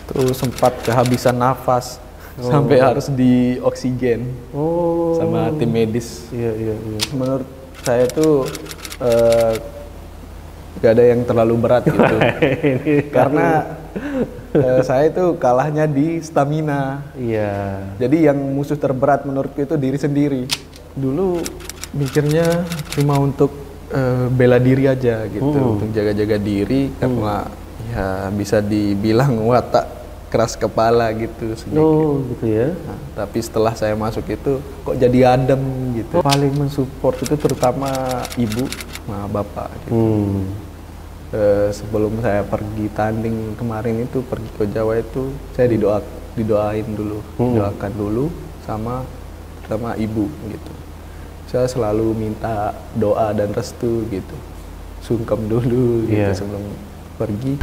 Tuh sempat kehabisan nafas sampai harus di oksigen sama tim medis. Iya, iya, iya. Menurut saya tuh gak ada yang terlalu berat gitu. Karena saya itu kalahnya di stamina. Iya. Jadi yang musuh terberat menurutku itu diri sendiri. Dulu mikirnya cuma untuk bela diri aja gitu, untuk jaga-jaga diri karena ya bisa dibilang watak keras kepala gitu sedikit. Oh, gitu ya. Nah, tapi setelah saya masuk itu kok jadi adem gitu. Paling mensupport itu terutama ibu sama bapak gitu. Sebelum saya pergi tanding kemarin itu, pergi ke Jawa itu, saya didoain dulu, doakan dulu sama ibu gitu. Saya selalu minta doa dan restu gitu, sungkem dulu gitu sebelum pergi.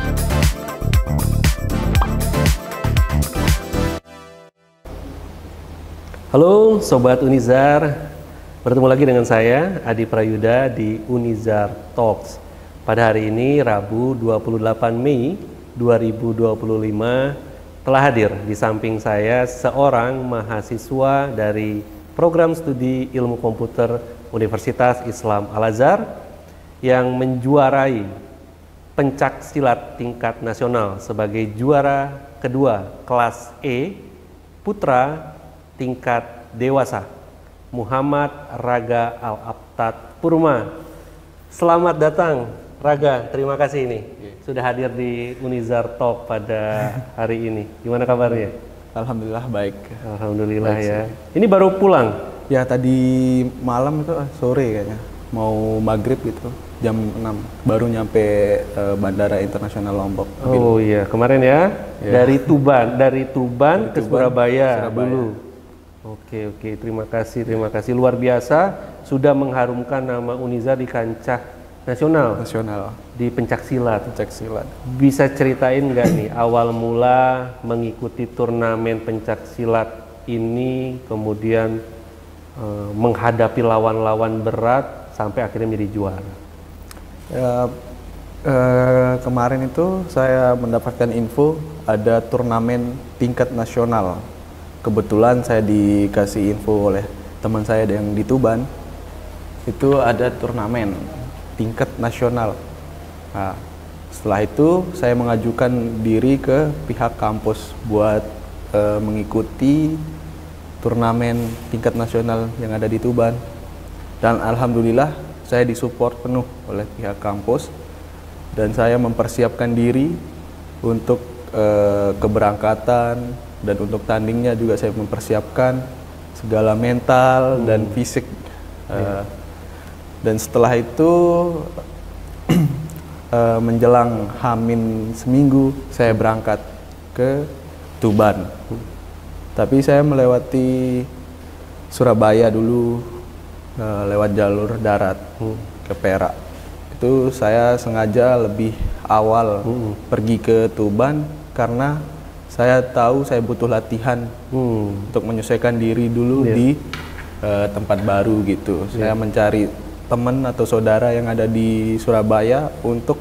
Halo Sobat Unizar, bertemu lagi dengan saya Adi Prayuda di Unizar Talks. Pada hari ini Rabu 28 Mei 2025 telah hadir di samping saya seorang mahasiswa dari Program Studi Ilmu Komputer Universitas Islam Al-Azhar yang menjuarai pencak silat tingkat nasional sebagai juara kedua kelas E putra tingkat dewasa, Muhammad Raga Al-Abtad Purma. Selamat datang Raga, terima kasih ini sudah hadir di Unizar Talk pada hari ini. Gimana kabarnya? Alhamdulillah baik. Alhamdulillah baik ya. sih. Ini baru pulang? Ya tadi malam itu sore kayaknya, mau maghrib gitu, jam 6 baru nyampe Bandara Internasional Lombok. Oh iya, kemarin ya, dari Tuban ke Surabaya dulu. Oke, terima kasih luar biasa sudah mengharumkan nama Unizar di kancah nasional di pencak silat. Bisa ceritain nggak nih awal mula mengikuti turnamen pencak silat ini, kemudian menghadapi lawan-lawan berat sampai akhirnya menjadi juara? Kemarin itu saya mendapatkan info ada turnamen tingkat nasional. Kebetulan saya dikasih info oleh teman saya yang di Tuban, itu ada turnamen tingkat nasional. Nah, setelah itu saya mengajukan diri ke pihak kampus buat mengikuti turnamen tingkat nasional yang ada di Tuban. Dan alhamdulillah saya disupport penuh oleh pihak kampus dan saya mempersiapkan diri untuk keberangkatan dan untuk tandingnya juga saya mempersiapkan segala mental dan fisik. Dan setelah itu menjelang H-min seminggu saya berangkat ke Tuban. Tapi saya melewati Surabaya dulu lewat jalur darat ke Perak. Itu saya sengaja lebih awal pergi ke Tuban karena saya tahu saya butuh latihan untuk menyesuaikan diri dulu di tempat baru gitu. Saya mencari teman atau saudara yang ada di Surabaya untuk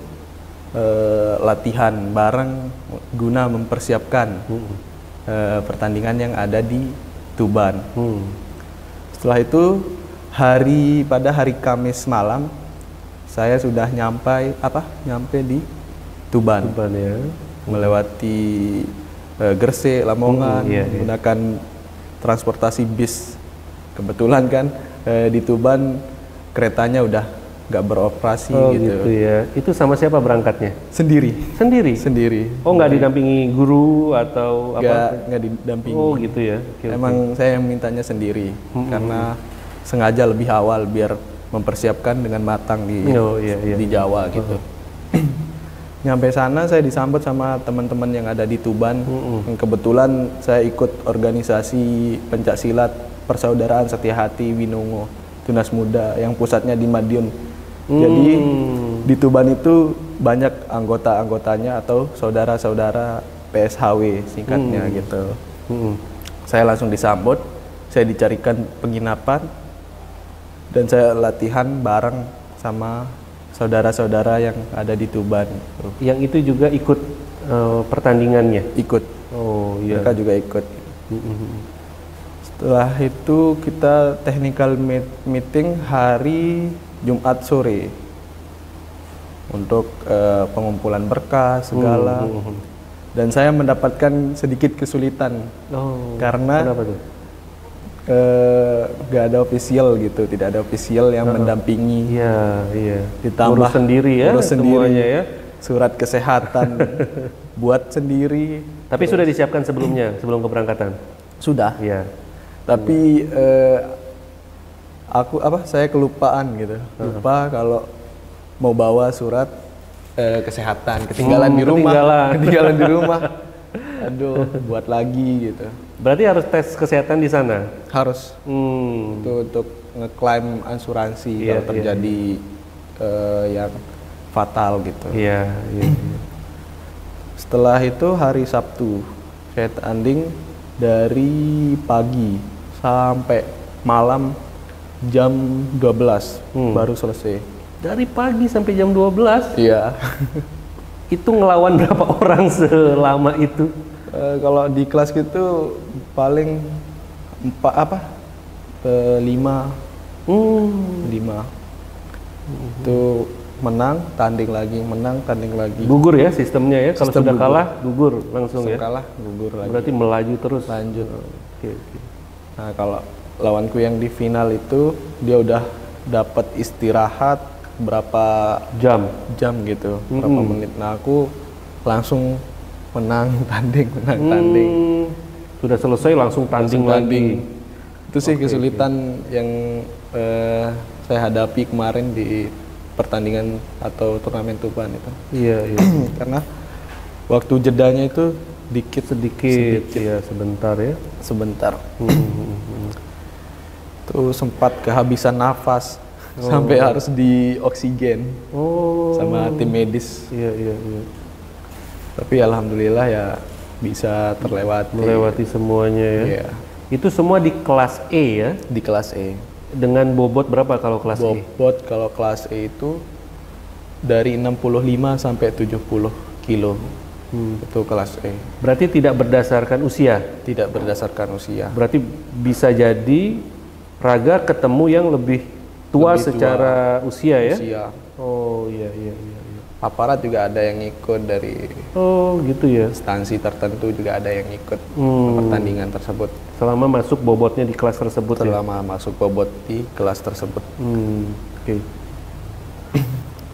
latihan bareng guna mempersiapkan pertandingan yang ada di Tuban. Setelah itu pada hari Kamis malam saya sudah nyampe di Tuban ya. Melewati Gresik, Lamongan, menggunakan transportasi bis. Kebetulan kan di Tuban keretanya udah nggak beroperasi gitu ya. Itu sama siapa berangkatnya? Sendiri. Oh, nggak didampingi guru atau apa? Nggak didampingi. Oh gitu ya. Emang saya yang mintanya sendiri karena sengaja lebih awal biar mempersiapkan dengan matang di Jawa gitu. Nyampe sana saya disambut sama teman-teman yang ada di Tuban. Kebetulan saya ikut organisasi pencak silat Persaudaraan Setia Hati Winongo Tunas Muda yang pusatnya di Madiun. Jadi di Tuban itu banyak anggota-anggotanya atau saudara-saudara PSHW singkatnya gitu. Saya langsung disambut, saya dicarikan penginapan dan saya latihan bareng sama saudara-saudara yang ada di Tuban. Yang itu juga ikut pertandingannya? Ikut. Oh iya. Mereka juga ikut. Setelah itu kita technical meeting hari Jumat sore untuk pengumpulan berkas segala. Dan saya mendapatkan sedikit kesulitan karena gak ada official gitu, tidak ada official yang mendampingi. Iya. Ditambah urus sendiri ya, urus sendiri semuanya ya. Surat kesehatan buat sendiri. Tapi sudah disiapkan sebelumnya, sebelum keberangkatan? Sudah. Iya. Tapi saya kelupaan gitu. Lupa kalau mau bawa surat kesehatan, ketinggalan di rumah. Ketinggalan di rumah. Aduh, buat lagi gitu. Berarti harus tes kesehatan di sana? Harus. Itu untuk ngeklaim asuransi kalau terjadi yang fatal gitu. Iya. Setelah itu hari Sabtu saya tanding dari pagi sampai malam jam 12 baru selesai. Dari pagi sampai jam 12? Iya. Itu ngelawan berapa orang selama itu? Kalau di kelas gitu paling 5. 5. Itu menang, tanding lagi, menang, tanding lagi. Gugur ya sistemnya ya? Kalau sudah gugur. Kalah, gugur langsung ya? Kalah, gugur lagi. Berarti melaju terus? Lanjut. Oke. Nah kalau lawanku yang di final itu, dia udah dapat istirahat berapa jam gitu, berapa menit. Nah aku langsung menang tanding. Sudah selesai langsung tanding lagi. Itu sih kesulitan yang saya hadapi kemarin di pertandingan atau turnamen Tuban itu. Iya. Karena waktu jedanya itu sedikit ya, sebentar ya. Sebentar. Tuh sempat kehabisan nafas sampai harus di oksigen sama tim medis. Iya. Tapi alhamdulillah ya bisa melewati semuanya ya. Iya. Itu semua di kelas E ya? Di kelas E. Dengan bobot berapa kalau kelas E? Bobot kalau kelas E itu dari 65 sampai 70 kilo. Itu kelas E. Berarti tidak berdasarkan usia? Tidak berdasarkan usia. Berarti bisa jadi Raga ketemu yang lebih tua secara usia ya? Usia. Oh iya. Aparat juga ada yang ikut dari gitu ya. Instansi tertentu juga ada yang ikut pertandingan tersebut. Selama masuk bobotnya di kelas tersebut masuk bobot di kelas tersebut. Oke.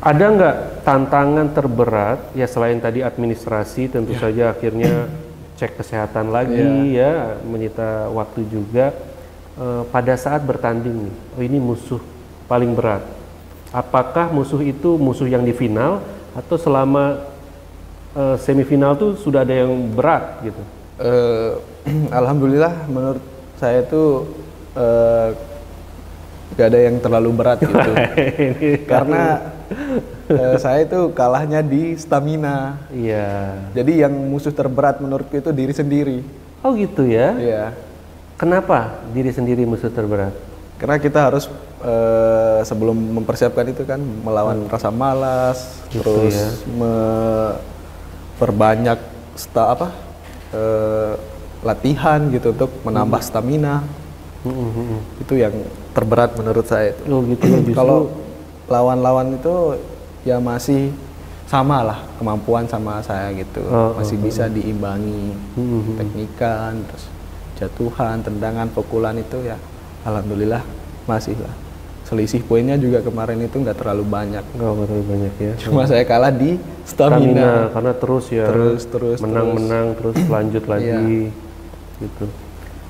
Ada nggak tantangan terberat ya selain tadi administrasi tentu saja akhirnya cek kesehatan lagi ya menyita waktu juga pada saat bertanding nih. Ini musuh paling berat. Apakah musuh itu musuh yang di final atau selama semifinal tuh sudah ada yang berat gitu? Alhamdulillah menurut saya itu gak ada yang terlalu berat gitu. Karena saya itu kalahnya di stamina. Iya. Jadi yang musuh terberat menurutku itu diri sendiri. Oh gitu ya? Iya. Kenapa diri sendiri musuh terberat? Karena kita harus sebelum mempersiapkan itu kan melawan rasa malas, gitu terus ya? Memperbanyak latihan gitu untuk menambah stamina. Itu yang terberat menurut saya itu. Oh gitu ya. Kalau lawan-lawan itu ya masih sama lah kemampuan sama saya gitu, masih bisa diimbangi teknikan, terus jatuhan, tendangan, pukulan itu ya alhamdulillah masih lah. Selisih poinnya juga kemarin itu nggak terlalu banyak. Nggak terlalu banyak ya. Cuma saya kalah di stamina. Karena terus ya. Terus menang terus lanjut lagi. Gitu.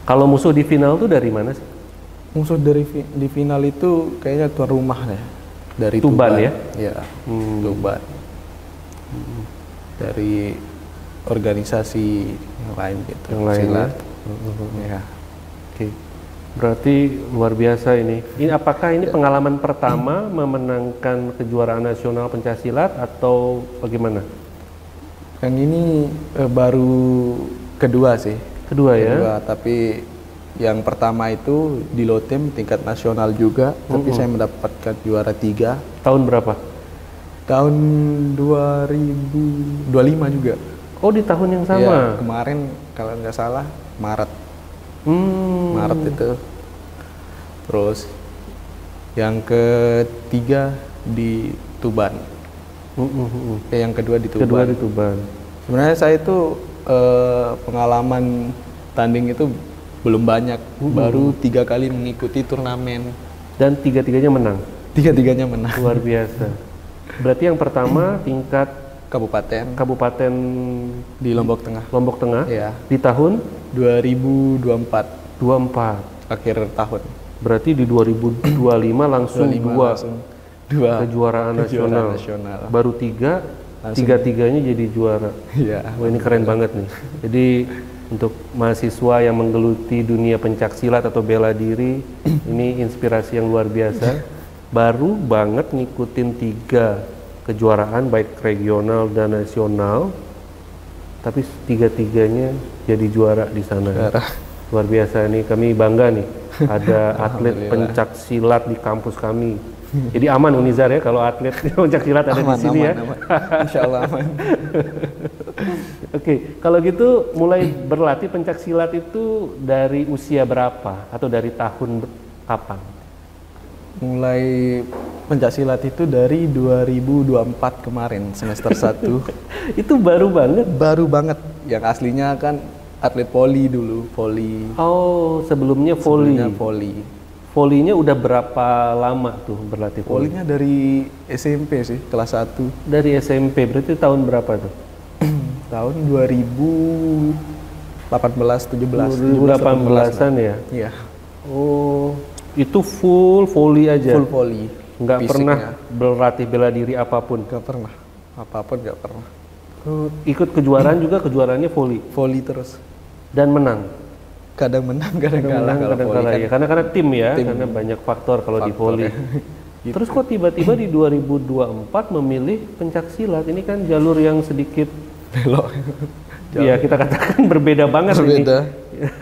Kalau musuh di final tuh dari mana sih? Musuh di final itu kayaknya tuan rumah ya. Dari Tuban ya? Iya. Tuban. Dari organisasi yang lain gitu. Yang lain silat. Ya. Oke. Berarti luar biasa ini. Apakah ini pengalaman pertama memenangkan kejuaraan nasional pencaksilat atau bagaimana? Yang ini baru kedua sih. Kedua ya? Tapi yang pertama itu di Lotem tingkat nasional juga, tapi saya mendapatkan juara 3. Tahun berapa? Tahun 2025 juga. Oh, di tahun yang sama? Ya, kemarin kalau nggak salah Maret. Maret itu. Terus yang ketiga di Tuban. Yang kedua di Tuban. Kedua di Tuban. Sebenarnya saya itu pengalaman tanding itu belum banyak. Baru 3 kali mengikuti turnamen. Dan tiga-tiganya menang? Tiga-tiganya menang. Luar biasa. Berarti yang pertama tingkat kabupaten di Lombok Tengah. Lombok Tengah. Ya. Di tahun 2024. Akhir tahun. Berarti di 2025 langsung dua kejuaraan nasional. Baru tiga-tiganya jadi juara. Ya. Wah, ini keren banget nih. Jadi untuk mahasiswa yang menggeluti dunia pencaksilat atau bela diri, ini inspirasi yang luar biasa. Baru banget ngikutin 3 kejuaraan baik regional dan nasional, tapi tiga-tiganya jadi juara di sana. Luar biasa nih, kami bangga nih ada atlet pencak silat di kampus kami. Jadi aman Unizar ya kalau atlet pencak silat ada di sini ya. Insya Allah aman. Oke, kalau gitu mulai berlatih pencak silat itu dari usia berapa atau dari tahun kapan? Mulai pencaksilat itu dari 2024 kemarin, semester 1. Itu baru banget? Baru banget. Yang aslinya kan atlet voli dulu, voli. Oh, sebelumnya voli. Sebelumnya voli. Volinya udah berapa lama tuh berlatih voli? Volinya dari SMP sih, kelas 1. Dari SMP, berarti tahun berapa tuh? Tahun 2018, 17. 2018-an ya? Iya. Oh, itu full voli aja? Full voli. Nggak pernah berlatih bela diri apapun? Nggak pernah. Apapun nggak pernah. Ikut kejuaraan juga, kejuaraannya voli? Voli terus. Dan menang? Kadang menang, kadang kalah. Kadang kalah ya. Karena tim ya, karena banyak faktor kalau di voli. Gitu. Terus kok tiba-tiba di 2024 memilih pencak silat? Ini kan jalur yang sedikit belok. Iya, kita katakan berbeda banget. Berbeda.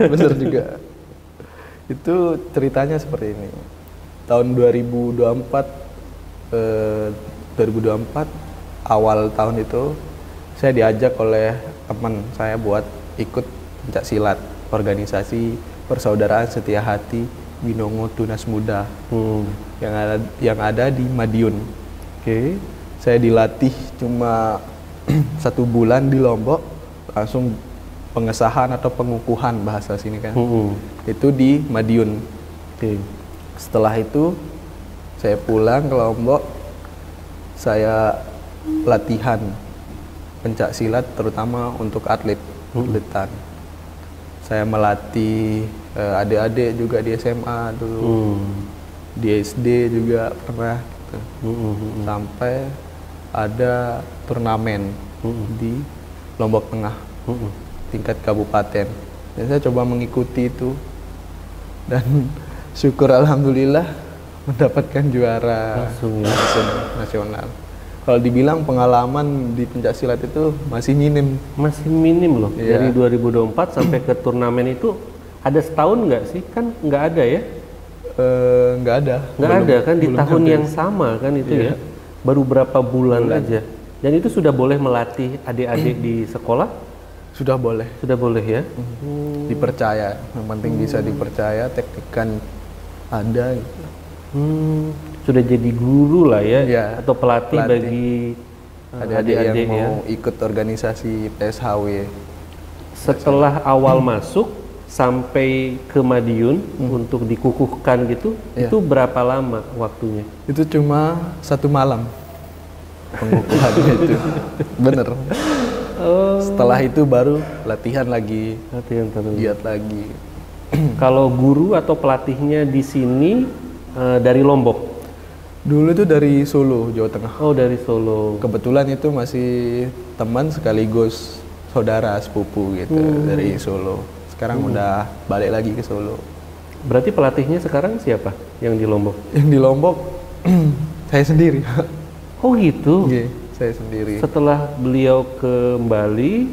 Benar juga. Itu ceritanya seperti ini. Tahun 2024 awal tahun itu saya diajak oleh teman saya buat ikut pencak silat organisasi Persaudaraan Setia Hati Binongo Tunas Muda yang ada di Madiun. Oke. Saya dilatih cuma 1 bulan di Lombok, langsung pengesahan atau pengukuhan bahasa sini kan. Itu di Madiun. Oke. Setelah itu saya pulang ke Lombok, saya latihan pencak silat terutama untuk atletan. Saya melatih adik-adik juga di SMA dulu, di SD juga pernah gitu. Sampai ada turnamen di Lombok Tengah tingkat kabupaten, dan saya coba mengikuti itu dan syukur alhamdulillah mendapatkan juara nasional. Kalau dibilang pengalaman di pencak silat itu masih minim. Masih minim loh. Iya. Dari 2024 sampai ke turnamen itu ada setahun nggak sih? Kan nggak ada ya? Nggak ada. Nggak ada kan di tahun yang sama kan itu ya? Baru berapa bulan aja. Dan itu sudah boleh melatih adik-adik di sekolah? Sudah boleh. Sudah boleh ya? Dipercaya. Yang penting bisa dipercaya, teknik kan ada gitu. Sudah jadi guru lah ya, atau pelatih bagi adik-adik yang mau ikut organisasi PSHW. Setelah awal masuk sampai ke Madiun untuk dikukuhkan gitu, itu berapa lama waktunya? Itu cuma 1 malam pengukuhannya itu. Bener. Setelah itu baru latihan lagi, giat lagi. Kalau guru atau pelatihnya di sini dari Lombok? Dulu itu dari Solo, Jawa Tengah. Oh, dari Solo. Kebetulan itu masih teman sekaligus saudara sepupu gitu dari Solo. Sekarang udah balik lagi ke Solo. Berarti pelatihnya sekarang siapa yang di Lombok? Yang di Lombok saya sendiri. Oh gitu? Iya, saya sendiri. Setelah beliau ke Bali,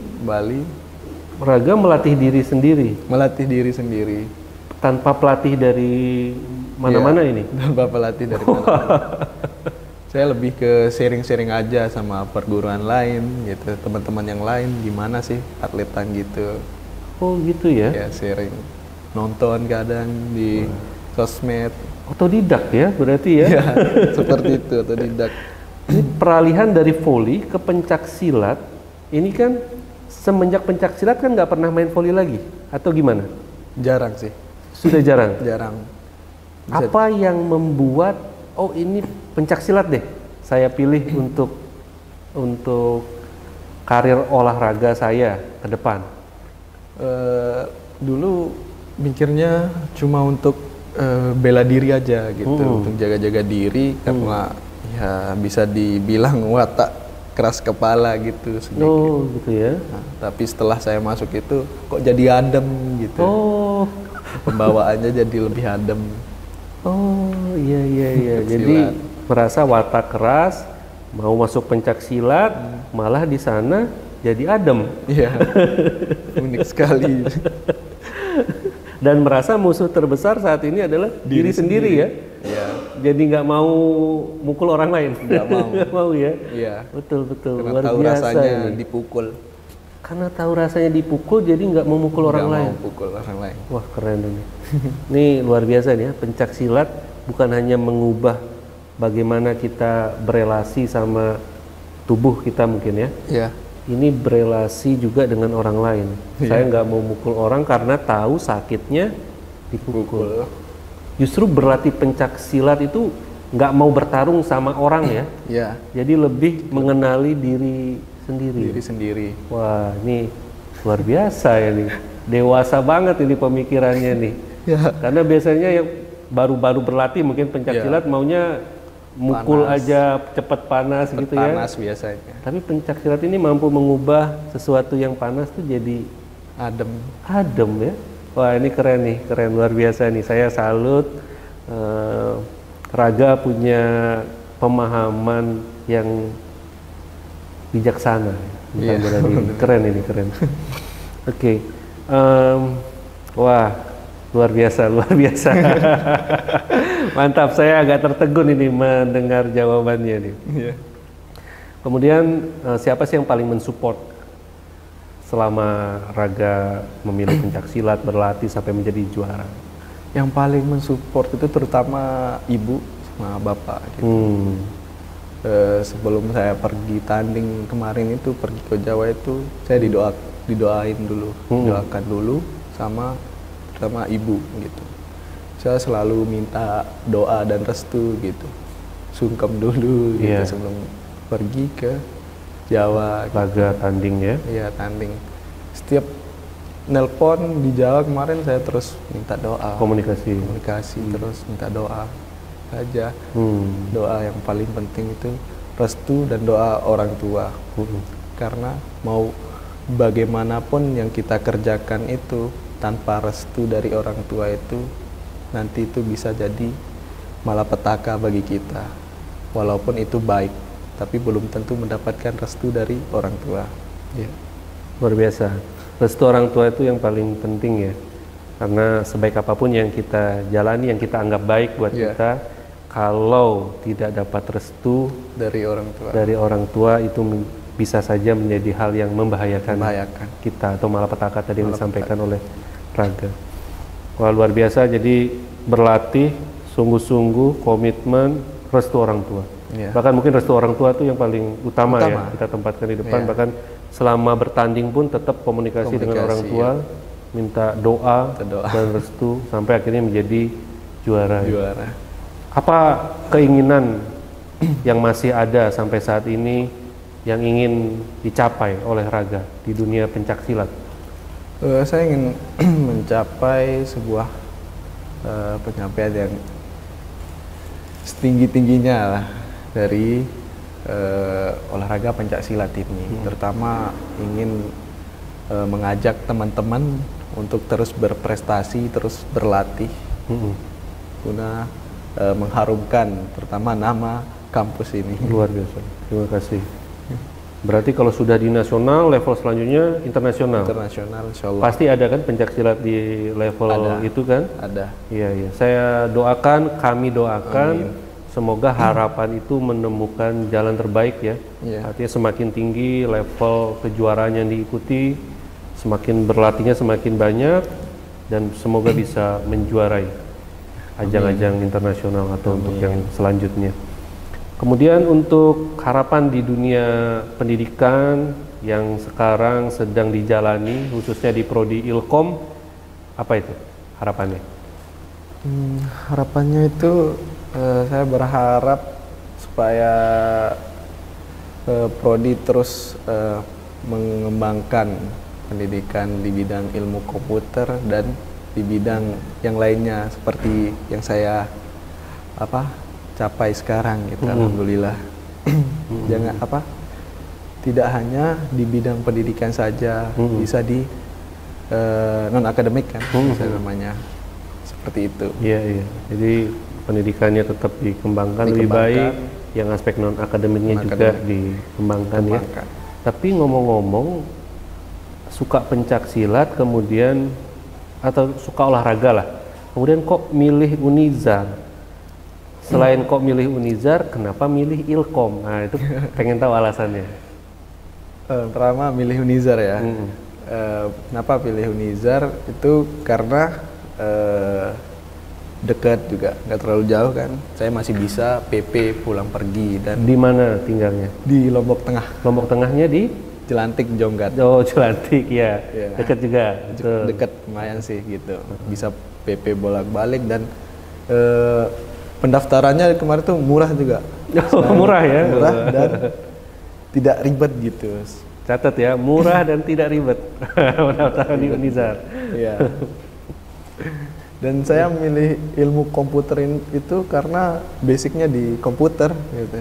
Raga melatih diri sendiri? Melatih diri sendiri. Tanpa pelatih dari mana-mana ini? Tanpa pelatih dari mana-mana. Saya lebih ke sharing-sharing aja sama perguruan lain gitu, teman-teman yang lain gimana sih atletan gitu. Oh gitu ya? Ya sharing, nonton kadang di sosmed. Otodidak ya berarti ya? Ya, seperti itu otodidak. Ini peralihan dari voli ke pencak silat, ini kan semenjak pencak silat kan nggak pernah main voli lagi? Atau gimana? Jarang sih. Sudah jarang? Jarang. Apa yang membuat, oh ini pencak silat deh, saya pilih untuk karir olahraga saya ke depan? Dulu mikirnya cuma untuk bela diri aja gitu, untuk jaga-jaga diri karena ya bisa dibilang watak keras kepala gitu sedikit. Oh gitu ya. Nah, tapi setelah saya masuk itu kok jadi adem gitu. Oh. Pembawaannya jadi lebih adem. Oh iya. Jadi merasa watak keras, mau masuk pencak silat, malah di sana jadi adem. Iya. Unik sekali. Dan merasa musuh terbesar saat ini adalah diri sendiri ya. Iya. Jadi nggak mau mukul orang lain. Nggak mau. Nggak mau ya. Iya. Betul. Karena Luar tahu biasa rasanya ini. dipukul. Karena tahu rasanya dipukul, jadi nggak mau mukul orang lain. Nggak mau pukul orang lain. Wah keren ini. Ini luar biasa nih ya. Pencak silat bukan hanya mengubah bagaimana kita berelasi sama tubuh kita mungkin ya. Iya. Ini berelasi juga dengan orang lain. Saya nggak mau mukul orang karena tahu sakitnya dipukul. Justru berlatih pencak silat itu nggak mau bertarung sama orang ya. Iya. Jadi lebih mengenali diri sendiri. Diri sendiri. Wah ini luar biasa ya nih. Dewasa banget ini pemikirannya nih. Ya. Karena biasanya yang baru-baru berlatih mungkin pencak silat maunya mukul panas aja cepat panas gitu ya. Panas biasanya. Tapi pencak silat ini mampu mengubah sesuatu yang panas tuh jadi adem. Adem ya. Wah ini keren nih, keren luar biasa nih. Saya salut. Raga punya pemahaman yang bijaksana. Iya. Keren ini keren. Oke. Wah. Luar biasa. Mantap, saya agak tertegun ini mendengar jawabannya nih. Yeah. Kemudian siapa sih yang paling mensupport selama Raga memilih pencak silat, berlatih sampai menjadi juara? Yang paling mensupport itu terutama ibu sama bapak. Gitu. Sebelum saya pergi tanding kemarin itu, pergi ke Jawa itu, saya didoain dulu, doakan dulu sama ibu gitu. Saya selalu minta doa dan restu gitu. Sungkem dulu gitu sebelum pergi ke Jawa. Laga gitu. Tanding ya? Iya tanding. Setiap nelpon di Jawa kemarin saya terus minta doa. Komunikasi terus minta doa aja. Doa yang paling penting itu restu dan doa orang tua. Karena mau bagaimanapun yang kita kerjakan itu tanpa restu dari orang tua itu nanti itu bisa jadi malapetaka bagi kita. Walaupun itu baik, tapi belum tentu mendapatkan restu dari orang tua. Ya. Luar biasa. Restu orang tua itu yang paling penting ya. Karena sebaik apapun yang kita jalani, yang kita anggap baik buat kita, kalau tidak dapat restu dari orang tua itu bisa saja menjadi hal yang membahayakan kita atau malapetaka tadi yang disampaikan oleh Raga. Wah luar biasa, jadi berlatih sungguh-sungguh, komitmen, restu orang tua. Bahkan mungkin restu orang tua itu yang paling utama. Ya kita tempatkan di depan. Bahkan selama bertanding pun tetap komunikasi dengan orang tua, minta doa dan restu sampai akhirnya menjadi juara. Apa keinginan yang masih ada sampai saat ini yang ingin dicapai oleh Raga di dunia pencak silat? Saya ingin mencapai sebuah pencapaian yang setinggi-tingginya lah dari olahraga pencak silat ini. Terutama ingin mengajak teman-teman untuk terus berprestasi, terus berlatih, guna mengharumkan terutama nama kampus ini. Luar biasa, terima kasih. Berarti kalau sudah di nasional, level selanjutnya internasional. Internasional, insyaallah. Pasti ada kan pencak silat di level itu kan? Ada. Iya. Saya doakan, kami doakan. Amin. semoga harapan itu menemukan jalan terbaik ya. Artinya semakin tinggi level kejuaraan yang diikuti, semakin berlatihnya semakin banyak, dan semoga bisa menjuarai ajang-ajang internasional atau untuk yang selanjutnya. Kemudian untuk harapan di dunia pendidikan yang sekarang sedang dijalani, khususnya di Prodi Ilkom, apa itu harapannya? Harapannya itu saya berharap supaya Prodi terus mengembangkan pendidikan di bidang ilmu komputer dan di bidang yang lainnya seperti yang saya capai sekarang gitu. Alhamdulillah. Jangan tidak hanya di bidang pendidikan saja, bisa di non akademik kan, saya namanya seperti itu. Iya. Jadi pendidikannya tetap dikembangkan lebih baik, yang aspek non akademiknya juga dikembangkan ya. Tapi ngomong-ngomong, suka pencak silat kemudian atau suka olahraga lah, kemudian kok milih Unizar? Selain kok milih Unizar, kenapa milih Ilkom? Nah itu pengen tahu alasannya. Pertama milih Unizar ya. Kenapa pilih Unizar? Itu karena dekat juga, nggak terlalu jauh kan. Saya masih bisa PP pulang pergi. Dan di mana tinggalnya? Di Lombok Tengah. Lombok Tengahnya di Jelantik, Jonggat. Oh, Jelantik ya. Dekat juga. Dekat lumayan sih gitu. Bisa PP bolak-balik dan pendaftarannya kemarin tuh murah juga. Murah ya. Murah dan tidak ribet gitu. Catat ya, murah dan tidak ribet. Pendaftaran di Unizar. Iya. Dan saya memilih ilmu komputer itu karena basicnya di komputer gitu.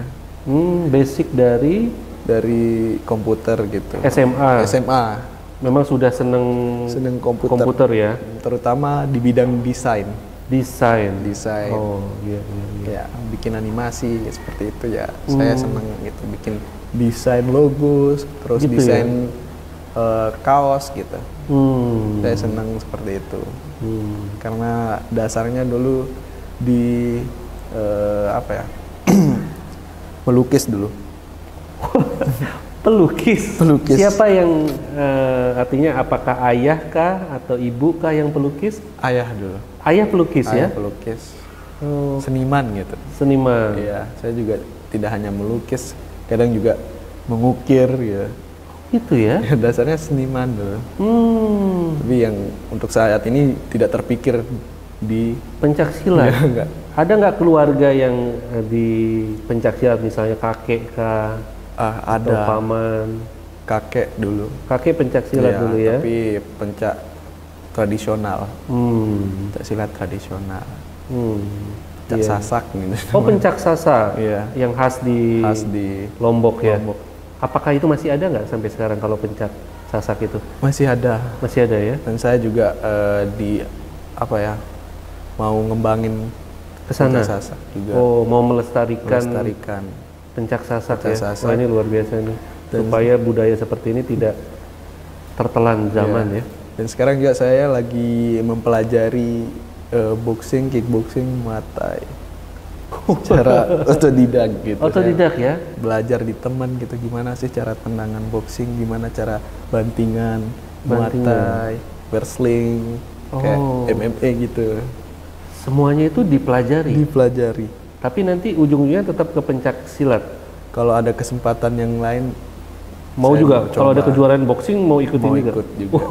Basic dari komputer gitu. SMA. Memang sudah seneng komputer ya. Terutama di bidang desain. Oh iya. Ya, bikin animasi seperti itu ya. Saya seneng gitu, bikin desain logo, terus gitu desain kaos gitu. Saya senang seperti itu. Karena dasarnya dulu di melukis dulu. Pelukis. Siapa yang artinya apakah ayah kah atau ibu kah yang pelukis? Ayah dulu. Ayah pelukis ya? Pelukis. Seniman gitu. Seniman. Iya, saya juga tidak hanya melukis, kadang juga mengukir gitu. Itu ya? Dasarnya seniman dulu. Tapi yang untuk saat ini tidak terpikir di pencaksilat. Ya, enggak. Ada nggak keluarga yang di pencaksilat, misalnya kakek kah? Ada. Atau paman? Kakek dulu. Kakek pencaksilat dulu ya? Tapi pencak tradisional. Pencaksilat tradisional. Pencak sasak gitu. Oh, pencak sasak. Iya. Yang khas di Lombok ya? Apakah itu masih ada nggak sampai sekarang kalau pencak sasak itu? Masih ada. Masih ada ya? Dan saya juga mau ngembangin kesana sasak juga. Oh, mau melestarikan pencak sasak ya? Wah, ini luar biasa nih. Supaya budaya seperti ini tidak tertelan zaman ya. Dan sekarang juga saya lagi mempelajari boxing, kickboxing, Muay Thai. Cara otodidak gitu. Otodidak ya? Belajar di teman gitu, gimana sih cara tendangan boxing, gimana cara bantingan, Muay Thai, wrestling, kayak MMA gitu. Semuanya itu dipelajari? Dipelajari. Tapi nanti ujung-ujungnya tetap ke pencak silat? Kalau ada kesempatan yang lain, mau juga? Kalau ada kejuaraan boxing mau ikutin juga? Ikut juga.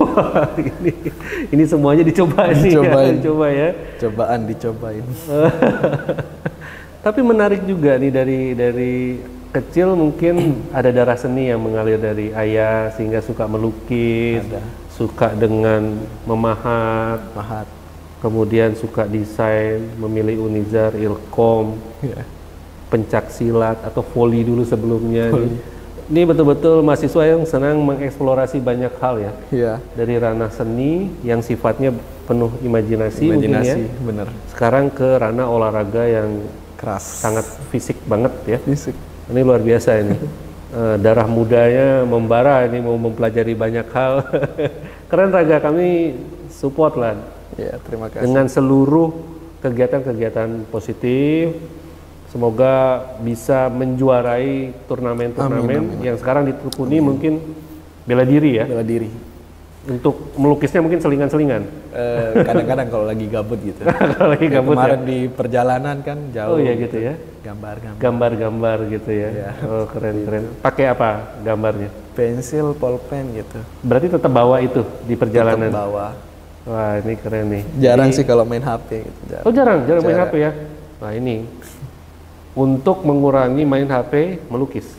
ini semuanya dicoba nih ya? Coba ya? Dicobain. Tapi menarik juga nih, dari kecil mungkin ada darah seni yang mengalir dari ayah sehingga suka melukis, suka dengan memahat, kemudian suka desain, memilih Unizar, Ilkom, pencak silat atau voli dulu sebelumnya. Ini betul-betul mahasiswa yang senang mengeksplorasi banyak hal ya. Iya. Dari ranah seni yang sifatnya penuh imajinasi mungkin ya. Bener. Sekarang ke ranah olahraga yang keras, sangat fisik banget ya. Fisik. Ini luar biasa ini. Darah mudanya membara ini, mau mempelajari banyak hal. Keren Raga, kami support lah. Ya, terima kasih. Dengan seluruh kegiatan-kegiatan positif, Semoga bisa menjuarai turnamen-turnamen yang sekarang ditekuni mungkin bela diri ya. Bela diri. Untuk melukisnya mungkin selingan-selingan. Kadang-kadang kalau lagi gabut gitu. Kalau lagi gabut kemarin ya? Di perjalanan kan jauh. Oh iya gitu ya. Gambar-gambar gitu ya. Iya. Oh keren-keren. Pakai apa gambarnya? Pensil, pulpen gitu. Berarti tetap bawa itu di perjalanan. Tetap bawa. Wah ini keren nih. Jarang sih kalau main HP gitu. Jarang. Oh jarang main HP ya. Nah ini untuk mengurangi main HP, melukis.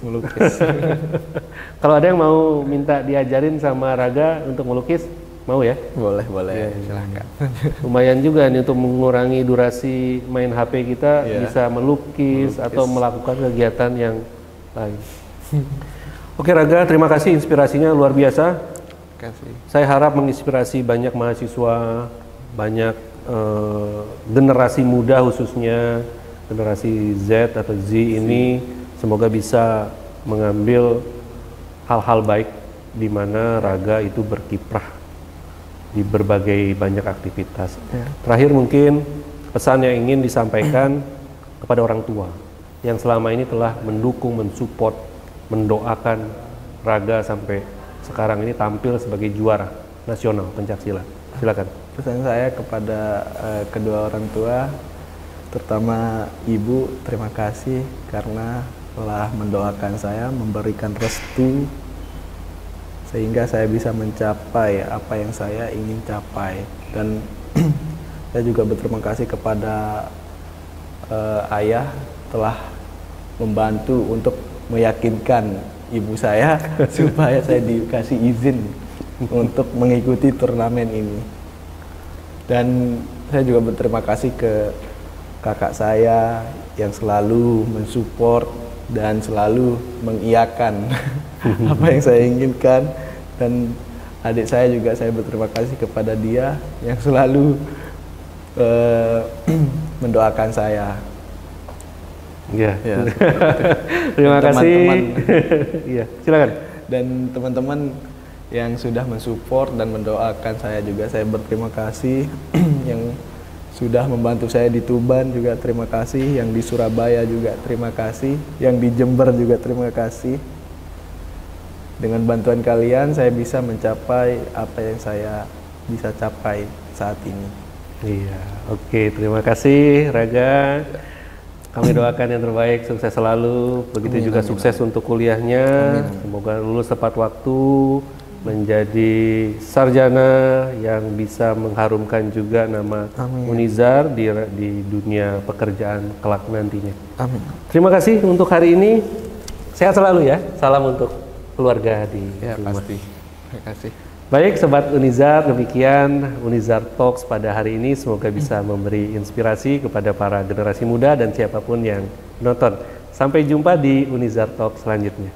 Kalau ada yang mau minta diajarin sama Raga untuk melukis, mau ya? Boleh ya. Silahkan. Lumayan juga nih untuk mengurangi durasi main HP kita, bisa melukis atau melakukan kegiatan yang lain. Oke Raga, terima kasih, inspirasinya luar biasa. Saya harap menginspirasi banyak mahasiswa, banyak generasi muda khususnya, generasi Z atau Z ini semoga bisa mengambil hal-hal baik di mana Raga itu berkiprah di berbagai banyak aktivitas. Terakhir mungkin pesan yang ingin disampaikan kepada orang tua yang selama ini telah mendukung, mensupport, mendoakan Raga sampai sekarang ini tampil sebagai juara nasional pencaksilat. Silakan. Pesan saya kepada kedua orang tua, terutama ibu, terima kasih karena telah mendoakan saya, memberikan restu sehingga saya bisa mencapai apa yang saya ingin capai. Dan saya juga berterima kasih kepada ayah telah membantu untuk meyakinkan ibu saya supaya saya dikasih izin untuk mengikuti turnamen ini. Dan saya juga berterima kasih ke kakak saya yang selalu mensupport dan selalu mengiyakan apa yang saya inginkan, dan adik saya juga saya berterima kasih kepada dia yang selalu mendoakan saya. Ya. Terima kasih. Iya, silakan. Dan teman-teman yang sudah mensupport dan mendoakan saya juga saya berterima kasih. Yang sudah membantu saya di Tuban juga terima kasih, yang di Surabaya juga terima kasih, yang di Jember juga terima kasih. Dengan bantuan kalian saya bisa mencapai apa yang saya bisa capai saat ini. Iya, oke, terima kasih Raga. Kami doakan yang terbaik, sukses selalu. Begitu juga sukses untuk kuliahnya. Semoga lulus tepat waktu, menjadi sarjana yang bisa mengharumkan juga nama Unizar di dunia pekerjaan kelak nantinya. Amin. Terima kasih untuk hari ini. Sehat selalu ya. Salam untuk keluarga di rumah. Pasti. Terima kasih. Baik Sobat Unizar, demikian Unizar Talks pada hari ini. Semoga bisa memberi inspirasi kepada para generasi muda dan siapapun yang menonton. Sampai jumpa di Unizar Talks selanjutnya.